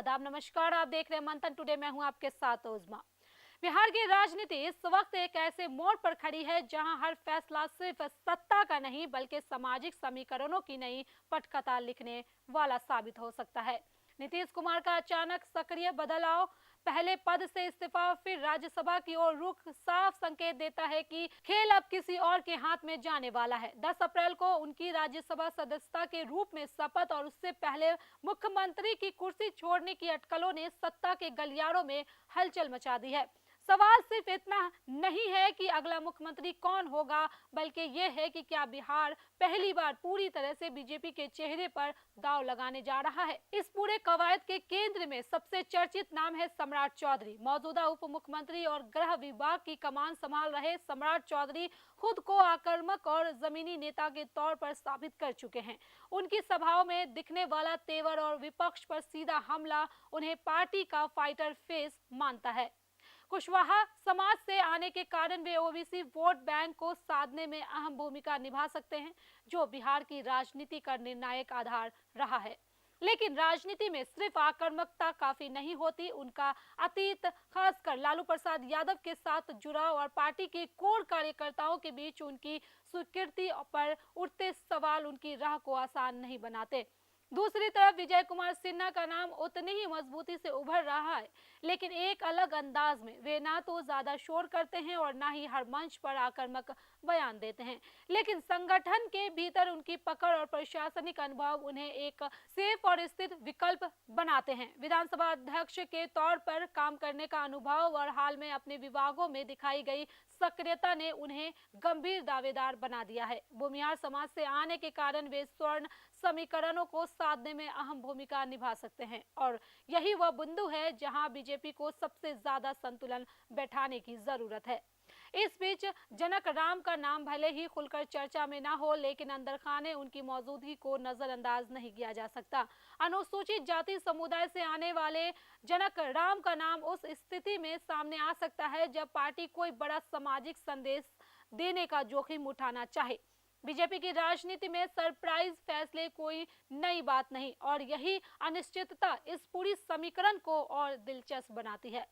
आदाब नमस्कार, आप देख रहे हैं मंथन टुडे। मैं हूं आपके साथ उज़मा। बिहार की राजनीति इस वक्त एक ऐसे मोड़ पर खड़ी है जहां हर फैसला सिर्फ सत्ता का नहीं बल्कि सामाजिक समीकरणों की नई पटकथा लिखने वाला साबित हो सकता है। नीतीश कुमार का अचानक सक्रिय बदलाव, पहले पद से इस्तीफा फिर राज्यसभा की ओर रुख, साफ संकेत देता है कि खेल अब किसी और के हाथ में जाने वाला है। 10 अप्रैल को उनकी राज्यसभा सदस्यता के रूप में शपथ और उससे पहले मुख्यमंत्री की कुर्सी छोड़ने की अटकलों ने सत्ता के गलियारों में हलचल मचा दी है। सवाल सिर्फ इतना नहीं है कि अगला मुख्यमंत्री कौन होगा, बल्कि यह है कि क्या बिहार पहली बार पूरी तरह से बीजेपी के चेहरे पर दांव लगाने जा रहा है। इस पूरे कवायद के केंद्र में सबसे चर्चित नाम है सम्राट चौधरी। मौजूदा उप मुख्यमंत्री और गृह विभाग की कमान संभाल रहे सम्राट चौधरी खुद को आक्रामक और जमीनी नेता के तौर पर साबित कर चुके हैं। उनकी सभाओं में दिखने वाला तेवर और विपक्ष पर सीधा हमला उन्हें पार्टी का फाइटर फेस मानता है। कुशवाहा समाज से आने के कारण वे ओबीसी वोट बैंक को साधने में अहम भूमिका निभा सकते हैं, जो बिहार की राजनीति का निर्णायक आधार रहा है। लेकिन राजनीति में सिर्फ आक्रामकता काफी नहीं होती। उनका अतीत, खासकर लालू प्रसाद यादव के साथ जुड़ाव और पार्टी के कोर कार्यकर्ताओं के बीच उनकी स्वीकृति पर उठते सवाल उनकी राह को आसान नहीं बनाते। दूसरी तरफ विजय कुमार सिन्हा का नाम उतनी ही मजबूती से उभर रहा है, लेकिन एक अलग अंदाज में। वे ना तो ज्यादा शोर करते हैं और ना ही हर मंच पर आक्रामक बयान देते हैं, लेकिन संगठन के भीतर उनकी पकड़ और प्रशासनिक अनुभव उन्हें एक सेफ और स्थिर विकल्प बनाते हैं। विधानसभा अध्यक्ष के तौर पर काम करने का अनुभव और हाल में अपने विभागों में दिखाई गई सक्रियता ने उन्हें गंभीर दावेदार बना दिया है। भूमिहार समाज से आने के कारण वे स्वर्ण समीकरणों को साधने में अहम भूमिका निभा सकते हैं और यही वह बिंदु है जहां बीजेपी को सबसे ज्यादा संतुलन बैठाने की जरूरत है। इस बीच जनक राम का नाम भले ही खुलकर चर्चा में ना हो, लेकिन अंदर खाने उनकी मौजूदगी को नजरअंदाज नहीं किया जा सकता। अनुसूचित जाति समुदाय से आने वाले जनक राम का नाम उस स्थिति में सामने आ सकता है जब पार्टी कोई बड़ा सामाजिक संदेश देने का जोखिम उठाना चाहे। बीजेपी की राजनीति में सरप्राइज फैसले कोई नई बात नहीं और यही अनिश्चितता इस पूरी समीकरण को और दिलचस्प बनाती है।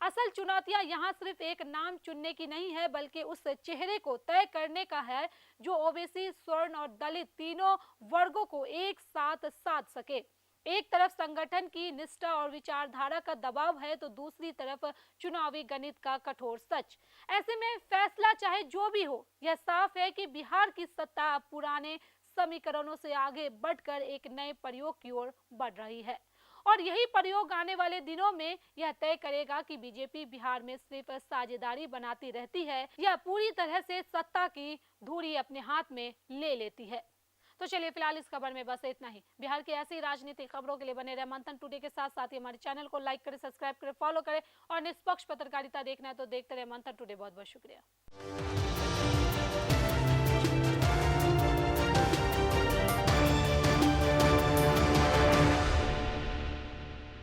असल चुनौतियां यहाँ सिर्फ एक नाम चुनने की नहीं है, बल्कि उस चेहरे को तय करने का है जो ओबीसी, स्वर्ण और दलित तीनों वर्गों को एक साथ साध सके। एक तरफ संगठन की निष्ठा और विचारधारा का दबाव है, तो दूसरी तरफ चुनावी गणित का कठोर सच। ऐसे में फैसला चाहे जो भी हो, यह साफ है कि बिहार की सत्ता अब पुराने समीकरणों से आगे बढ़कर एक नए प्रयोग की ओर बढ़ रही है और यही प्रयोग आने वाले दिनों में यह तय करेगा कि बीजेपी बिहार में सिर्फ साझेदारी बनाती रहती है या पूरी तरह से सत्ता की धुरी अपने हाथ में ले लेती है। तो चलिए फिलहाल इस खबर में बस इतना ही। बिहार की ऐसी राजनीतिक खबरों के लिए बने रहे मंथन टुडे के साथ साथ ही हमारे चैनल को लाइक करें, सब्सक्राइब करें, फॉलो करें और निष्पक्ष पत्रकारिता देखना है तो देखते रहे मंथन टुडे। बहुत बहुत शुक्रिया।